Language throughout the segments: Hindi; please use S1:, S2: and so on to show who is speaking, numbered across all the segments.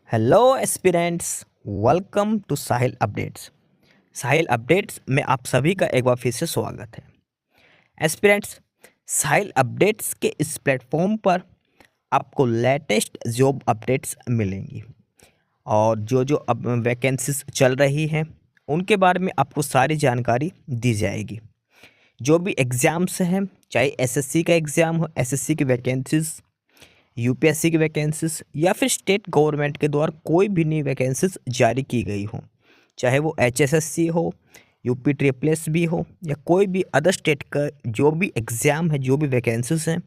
S1: Hello aspirants, welcome to Sahil updates. Sahil updates में आप सभी का एक बार फिर से स्वागत है। एस्पिरेंट्स, साहिल अपडेट्स के इस प्लेटफॉर्म पर आपको लेटेस्ट जॉब अपडेट्स मिलेंगी और जो जो अब वैकेंसीज चल रही हैं उनके बारे में आपको सारी जानकारी दी जाएगी। जो भी एग्ज़ाम्स हैं, चाहे एसएससी का एग्ज़ाम हो, एसएससी की वैकेंसीज, यूपीएससी की वैकेंसीज या फिर स्टेट गवर्नमेंट के द्वारा कोई भी नई वैकेंसीज जारी की गई हो, चाहे वो एचएसएससी हो, यूपी ट्रिपल एस भी हो या कोई भी अदर स्टेट का जो भी एग्ज़ाम है, जो भी वैकेंसीज हैं,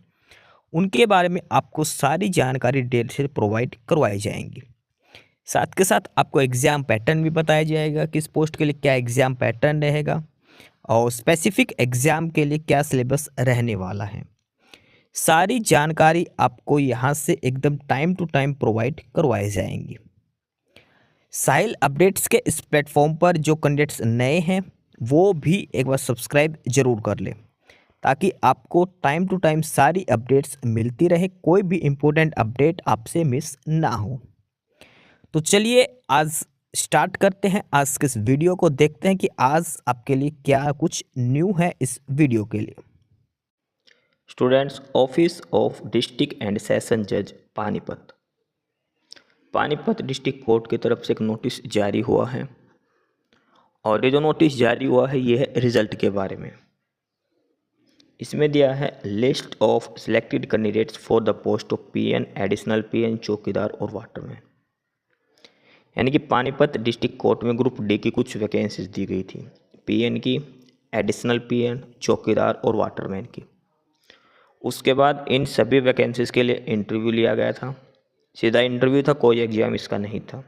S1: उनके बारे में आपको सारी जानकारी डिटेल से प्रोवाइड करवाई जाएंगी। साथ के साथ आपको एग्ज़ाम पैटर्न भी बताया जाएगा, किस पोस्ट के लिए क्या एग्ज़ाम पैटर्न रहेगा और स्पेसिफिक एग्ज़ाम के लिए क्या सिलेबस रहने वाला है। सारी जानकारी आपको यहाँ से एकदम टाइम टू टाइम प्रोवाइड करवाई जाएंगी। साहिल अपडेट्स के इस प्लेटफॉर्म पर जो कैंडिडेट्स नए हैं वो भी एक बार सब्सक्राइब ज़रूर कर लें ताकि आपको टाइम टू टाइम सारी अपडेट्स मिलती रहे, कोई भी इम्पोर्टेंट अपडेट आपसे मिस ना हो। तो चलिए आज स्टार्ट करते हैं, आज के इस वीडियो को देखते हैं कि आज आपके लिए क्या कुछ न्यू है इस वीडियो के लिए।
S2: Students, office of district and session जज पानीपत डिस्ट्रिक्ट कोर्ट की तरफ से एक नोटिस जारी हुआ है और ये जो नोटिस जारी हुआ है ये है रिजल्ट के बारे में। इसमें दिया है list of selected candidates for the post of PN, additional PN, चौकीदार और वाटरमैन। यानी कि पानीपत डिस्ट्रिक्ट कोर्ट में ग्रुप डी की कुछ वैकेंसीज दी गई थी, पीएन की, एडिशनल पीएन, चौकीदार और वाटरमैन की। उसके बाद इन सभी वैकेंसीज़ के लिए इंटरव्यू लिया गया था। सीधा इंटरव्यू था, कोई एग्ज़ाम इसका नहीं था।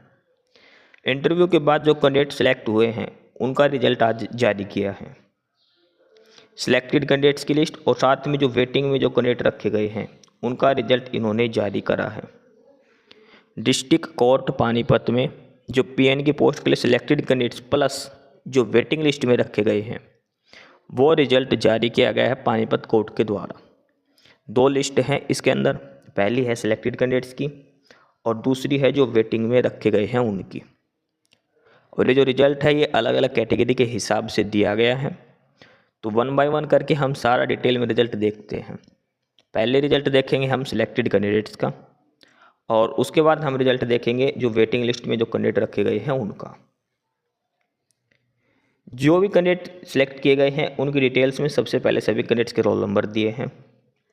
S2: इंटरव्यू के बाद जो कैंडिडेट सेलेक्ट हुए हैं उनका रिजल्ट आज जारी किया है। सिलेक्टेड कैंडिडेट्स की लिस्ट और साथ में जो वेटिंग में जो कैंडिडेट रखे गए हैं उनका रिजल्ट इन्होंने जारी करा है। डिस्ट्रिक्ट कोर्ट पानीपत में जो पीएन की पोस्ट के लिए सिलेक्टेड कैंडिडेट्स प्लस जो वेटिंग लिस्ट में रखे गए हैं वो रिजल्ट जारी किया गया है पानीपत कोर्ट के द्वारा। दो लिस्ट हैं इसके अंदर, पहली है सिलेक्टेड कैंडिडेट्स की और दूसरी है जो वेटिंग में रखे गए हैं उनकी। और ये जो रिजल्ट है ये अलग अलग कैटेगरी के हिसाब से दिया गया है। तो वन बाय वन करके हम सारा डिटेल में रिजल्ट देखते हैं। पहले रिजल्ट देखेंगे हम सिलेक्टेड कैंडिडेट्स का और उसके बाद हम रिजल्ट देखेंगे जो वेटिंग लिस्ट में जो कैंडिडेट रखे गए हैं उनका। जो भी कैंडिडेट सिलेक्ट किए गए हैं उनकी डिटेल्स में सबसे पहले सभी कैंडिडेट्स के रोल नंबर दिए हैं,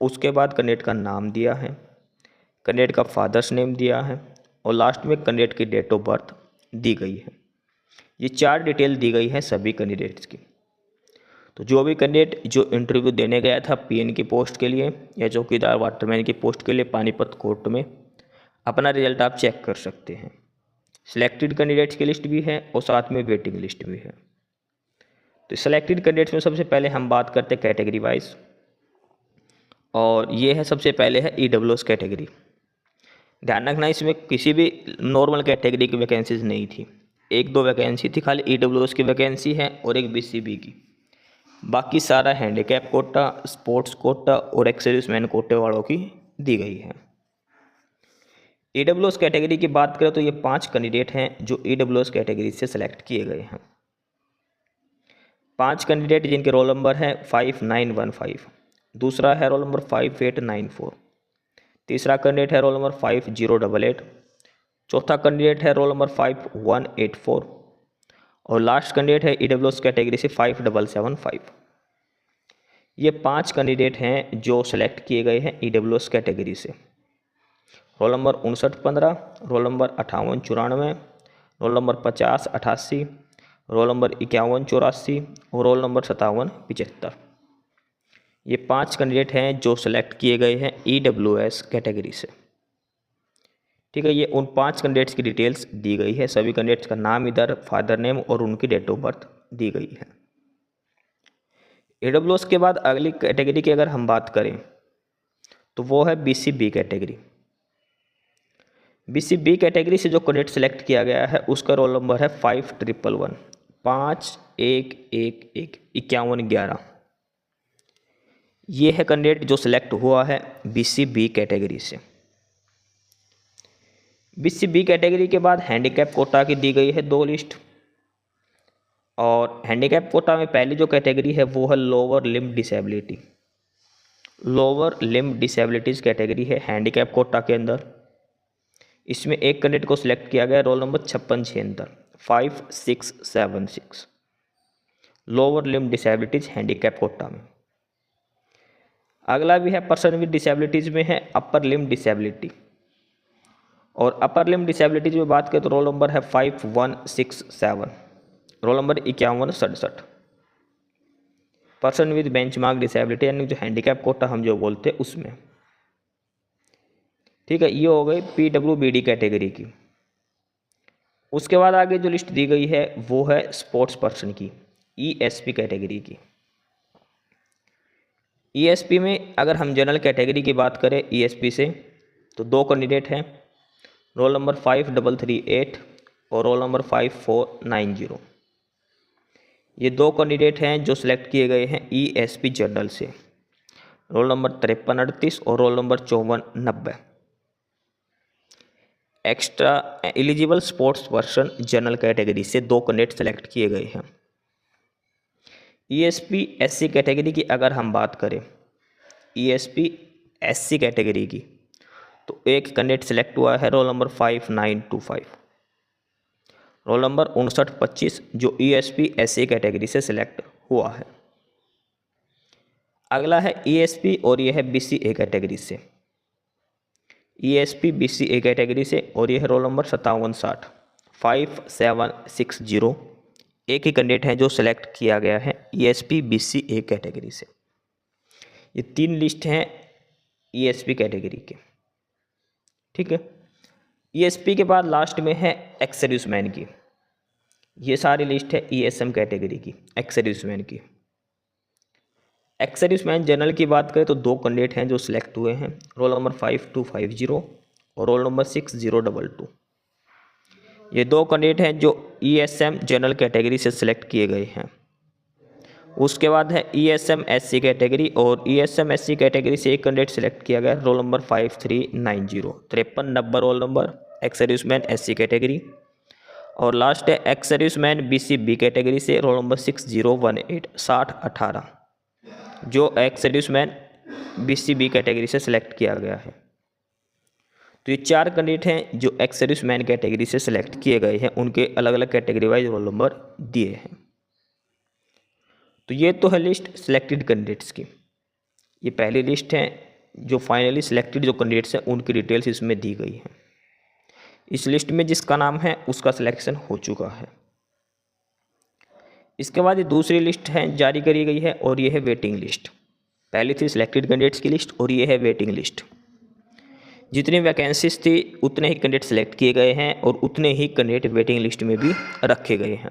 S2: उसके बाद कैंडिडेट का नाम दिया है, कैंडिडेट का फादर्स नेम दिया है और लास्ट में कैंडिडेट की डेट ऑफ बर्थ दी गई है। ये चार डिटेल दी गई है सभी कैंडिडेट्स की। तो जो भी कैंडिडेट जो इंटरव्यू देने गया था पीएन की पोस्ट के लिए या चौकीदार वाटरमैन की पोस्ट के लिए पानीपत कोर्ट में, अपना रिजल्ट आप चेक कर सकते हैं। सिलेक्टेड कैंडिडेट्स की लिस्ट भी है और साथ में वेटिंग लिस्ट भी है। तो सिलेक्टेड कैंडिडेट्स में सबसे पहले हम बात करते हैं कैटेगरी वाइज और ये है सबसे पहले है ईडब्ल्यूएस कैटेगरी। ध्यान रखना इसमें किसी भी नॉर्मल कैटेगरी की वैकेंसीज नहीं थी, एक दो वैकेंसी थी, खाली ईडब्ल्यूएस की वैकेंसी है और एक बीसीबी की। बाकी सारा हैंडीकैप कोटा, स्पोर्ट्स कोटा और एक्स सर्विसमैन कोटे वालों की दी गई है। ईडब्ल्यूएस कैटेगरी की बात करें तो ये 5 कैंडिडेट हैं जो ईडब्ल्यूएस कैटेगरी से सेलेक्ट किए गए हैं। 5 कैंडिडेट जिनके रोल नंबर है 5915, दूसरा है रोल नंबर 5894, तीसरा कैंडिडेट है रोल नंबर 5088, चौथा कैंडिडेट है रोल नंबर 5184 और लास्ट कैंडिडेट है ईडब्ल्यूएस कैटेगरी से 5775। ये 5 कैंडिडेट हैं जो सेलेक्ट किए गए हैं ईडब्ल्यूएस कैटेगरी से। Roll number 5915, roll number 5894, roll number 5088, roll number 5184 और रोल नंबर 5775। ये 5 कैंडिडेट हैं जो सेलेक्ट किए गए हैं ईडब्ल्यूएस कैटेगरी से। ठीक है, ये उन 5 कैंडिडेट्स की डिटेल्स दी गई है, सभी कैंडिडेट्स का नाम इधर, फादर नेम और उनकी डेट ऑफ बर्थ दी गई है। ईडब्ल्यूएस के बाद अगली कैटेगरी की अगर हम बात करें तो वो है बीसीबी कैटेगरी। बीसीबी कैटेगरी से जो कैंडिडेट सेलेक्ट किया गया है उसका रोल नंबर है 5111, 5111। ये है कैंडिडेट जो सिलेक्ट हुआ है बीसीबी कैटेगरी से। BC-B कैटेगरी के बाद हैंडीकैप कोटा की दी गई है 2 लिस्ट। और हैंडीकैप कोटा में पहली जो कैटेगरी है वो है lower limb disability. Lower limb disabilities category है हैंडीकैप कोटा के अंदर। इसमें एक कैंडिडेट को सिलेक्ट किया गया, roll number 5676 5676, lower limb disabilities handicap quota में। अगला भी है पर्सन विद डिसेबिलिटीज में है अपर लिम्ब डिसेबिलिटी। और अपर लिम्ब डिसेबिलिटीज में बात करें तो रोल नंबर है 5167, roll number 5167। Person with benchmark disability यानी जो हैंडीकैप कोटा हम जो बोलते हैं उसमें। ठीक है, ये हो गई PWBD कैटेगरी की। उसके बाद आगे जो लिस्ट दी गई है वो है स्पोर्ट्स पर्सन की, ESP कैटेगरी की। ESP में अगर हम जनरल कैटेगरी की बात करें ESP से तो 2 कैंडिडेट हैं, रोल नंबर 5338 और रोल नंबर 5490। ये 2 कैंडिडेट हैं जो सिलेक्ट किए गए हैं ESP जनरल से, रोल नंबर 5338 और roll number 5490। Extra eligible sports person general category से 2 कैंडिडेट सेलेक्ट किए गए हैं। ESP SC कैटेगरी की अगर हम बात करें, ESP SC कैटेगरी की, तो एक कैंडिडेट सेलेक्ट हुआ है, रोल नंबर 5925, रोल नंबर 5925 जो ESP SC कैटेगरी से सिलेक्ट हुआ है। अगला है ESP और यह है BCA कैटेगरी से, ESP BCA कैटेगरी से, और यह है रोल नंबर 5760 5760। एक ही कैंडिडेट है जो सिलेक्ट किया गया है ESP BCA कैटेगरी से। ये 3 लिस्ट हैं ESP कैटेगरी के। ठीक है, ESP के बाद लास्ट में है एक्स सर्विसमैन की। ये सारी लिस्ट है ESM कैटेगरी की, एक्स सर्विसमैन की। एक्स सर्विसमैन जनरल की बात करें तो 2 कैंडिडेट हैं जो सिलेक्ट हुए हैं, रोल नंबर 5250 और रोल नंबर 6022। ये 2 कैंडिडेट हैं जो ESM जनरल कैटेगरी से सिलेक्ट किए गए हैं। उसके बाद है ESM SC कैटेगरी, और ESM SC कैटेगरी से एक कैंडिडेट सिलेक्ट किया गया, roll number 5390 5390 roll number, ex serviceman SC category. और लास्ट है एक्स सर्विसमैन BCB कैटेगरी से, रोल नंबर 6018 6018 जो एक्स सर्विसमैन BCB कैटेगरी से सिलेक्ट किया गया है। तो ये 4 कैंडिडेट हैं जो एक्स सर्विसमैन कैटेगरी से सिलेक्ट किए गए हैं, उनके अलग अलग कैटेगरी वाइज रोल नंबर दिए हैं। तो ये तो है लिस्ट सिलेक्टेड कैंडिडेट्स की। ये पहली लिस्ट है जो फाइनली सिलेक्टेड जो कैंडिडेट्स हैं उनकी डिटेल्स इसमें दी गई हैं। इस लिस्ट में जिसका नाम है उसका सिलेक्शन हो चुका है। इसके बाद ये दूसरी लिस्ट है जारी करी गई है, और ये है वेटिंग लिस्ट। पहली थी सिलेक्टेड कैंडिडेट्स की लिस्ट और ये है वेटिंग लिस्ट। जितनी वैकेंसीज थी उतने ही कैंडिडेट सेलेक्ट किए गए हैं और उतने ही कैंडिडेट वेटिंग लिस्ट में भी रखे गए हैं।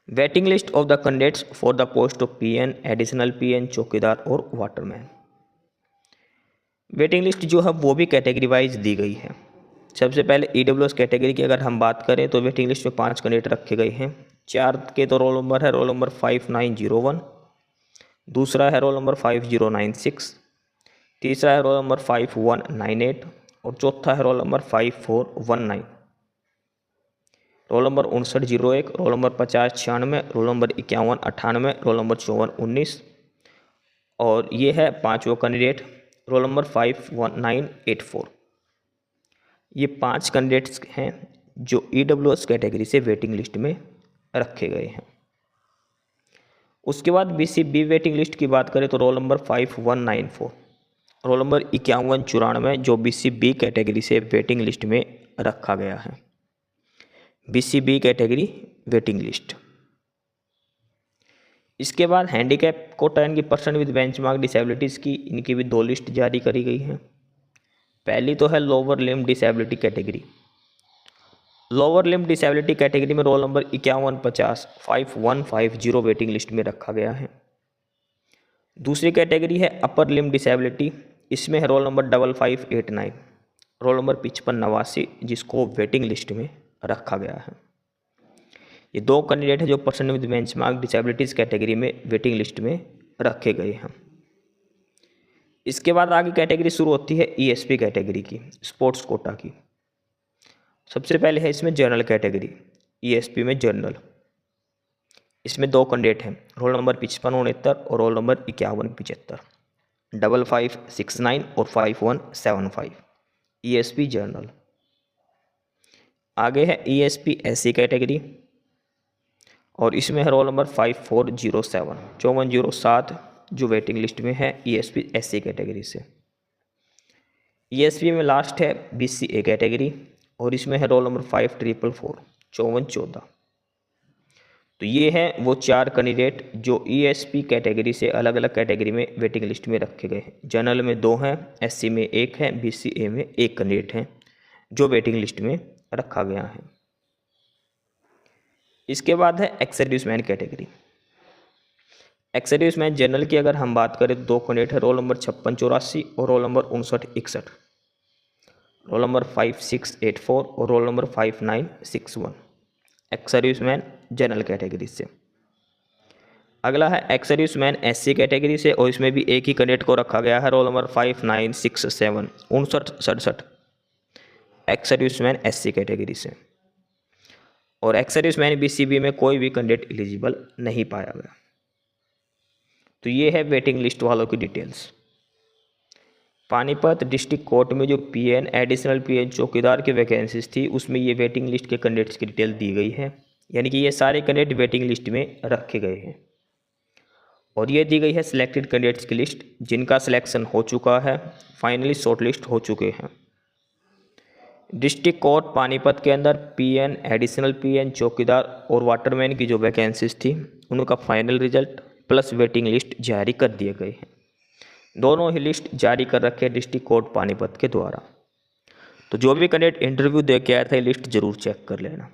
S2: Waiting list of the candidates for the post of PN, additional PN, चौकीदार और वाटरमैन। वेटिंग लिस्ट जो है वो भी कैटेगरी वाइज दी गई है। सबसे पहले EWS कैटेगरी की अगर हम बात करें तो वेटिंग लिस्ट में 5 कैंडिडेट रखे गए हैं। 4 के तो रोल नंबर है, रोल नंबर 5901, दूसरा है रोल नंबर 5096, तीसरा है रोल नंबर 5198 और चौथा है roll number 5419। Roll number 5901, roll number 5096, roll number 5198, roll number 5419, और ये है 5वां कैंडिडेट रोल नंबर 51984। ये 5 कैंडिडेट्स हैं जो EWS कैटेगरी से वेटिंग लिस्ट में रखे गए हैं। उसके बाद BCB वेटिंग लिस्ट की बात करें तो रोल नंबर 5194, रोल नंबर 5194 जो BCB कैटेगरी से वेटिंग लिस्ट में रखा गया है। BCB category waiting list. इसके बाद हैंडीकैप कोटा यानी कि पर्सन विद बेंचमार्क डिसेबिलिटीज़ की, इनकी भी 2 लिस्ट जारी करी गई हैं। पहली तो है lower limb disability category. Lower limb disability category में रोल नंबर 5150 5150 वेटिंग लिस्ट में रखा गया है। दूसरी कैटेगरी है अपर लिम्ब डिसेबिलिटी, इसमें है रोल नंबर 5589, रोल नंबर 5589 जिसको वेटिंग लिस्ट में रखा गया है। ये 2 कैंडिडेट हैं जो person with benchmark disabilities category में वेटिंग लिस्ट में रखे गए हैं। इसके बाद आगे कैटेगरी शुरू होती है ESP कैटेगरी की, स्पोर्ट्स कोटा की। सबसे पहले है इसमें जनरल कैटेगरी, ईएसपी में जनरल। इसमें 2 कैंडिडेट हैं, रोल नंबर 5569 और रोल नंबर 5175, 5569 और 5175, ईएसपी जनरल। आगे है ईएसपी एससी कैटेगरी और इसमें है रोल नंबर 5407, 5407 जो वेटिंग लिस्ट में है ईएसपी एससी कैटेगरी से। ईएसपी में लास्ट है बीसीए कैटेगरी और इसमें है रोल नंबर 5444, 5414। तो ये हैं वो 4 कैंडिडेट जो ईएसपी कैटेगरी से अलग अलग कैटेगरी में वेटिंग लिस्ट में रखे गए हैं। जनरल में 2 हैं, एससी में 1 है, बीसीए में 1 कैंडिडेट हैं जो वेटिंग लिस्ट में रखा गया है। इसके बाद है ex serviceman category. Ex serviceman general की अगर हम बात करें तो 2 कैंडिडेट है, रोल नंबर 5684 और रोल नंबर 5961, रोल नंबर 5684 और roll number 5961, ex serviceman general category से। अगला है एक्स सर्विसमैन एससी कैटेगरी से और इसमें भी एक ही कैंडिडेट को रखा गया है, roll number 5967, 5967, ex serviceman SC category से। और एक्स सर्विसमैन बीसीबी में कोई भी कैंडिडेट एलिजिबल नहीं पाया गया। तो ये है वेटिंग लिस्ट वालों की डिटेल्स। पानीपत डिस्ट्रिक्ट कोर्ट में जो पीएन एडिशनल पीएन चौकीदार की वैकेंसीज थी उसमें ये वेटिंग लिस्ट के कैंडिडेट्स की डिटेल दी गई है, यानी कि ये सारे कैंडिडेट वेटिंग लिस्ट में रखे गए हैं। और ये दी गई है सिलेक्टेड कैंडिडेट्स की लिस्ट जिनका सिलेक्शन हो चुका है, फाइनली शॉर्टलिस्ट हो चुके हैं। डिस्ट्रिक्ट कोर्ट पानीपत के अंदर पीएन एडिशनल पीएन चौकीदार और वाटरमैन की जो वैकेंसीज थी उनका final result plus waiting list जारी कर दिए गए हैं। दोनों ही लिस्ट जारी कर रखे डिस्ट्रिक्ट कोर्ट पानीपत के द्वारा। तो जो भी कैंडिडेट इंटरव्यू दे के आया था लिस्ट जरूर चेक कर लेना।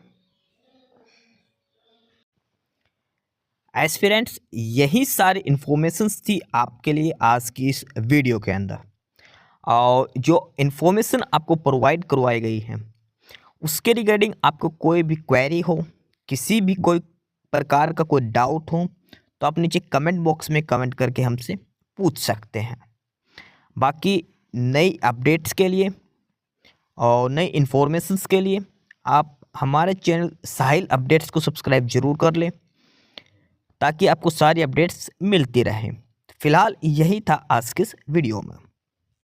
S1: एस्पिरेंट्स, यही सारी इन्फॉर्मेशंस थी आपके लिए आज की इस वीडियो के अंदर। और जो इन्फॉर्मेशन आपको प्रोवाइड करवाई गई है उसके रिगार्डिंग आपको कोई भी क्वेरी हो, किसी भी कोई प्रकार का कोई डाउट हो तो आप नीचे कमेंट बॉक्स में कमेंट करके हमसे पूछ सकते हैं। बाकी नई अपडेट्स के लिए और नई इन्फॉर्मेशंस के लिए आप हमारे चैनल साहिल अपडेट्स को सब्सक्राइब जरूर कर लें ताकि आपको सारी अपडेट्स मिलती रहें। फिलहाल यही था आज के इस वीडियो में।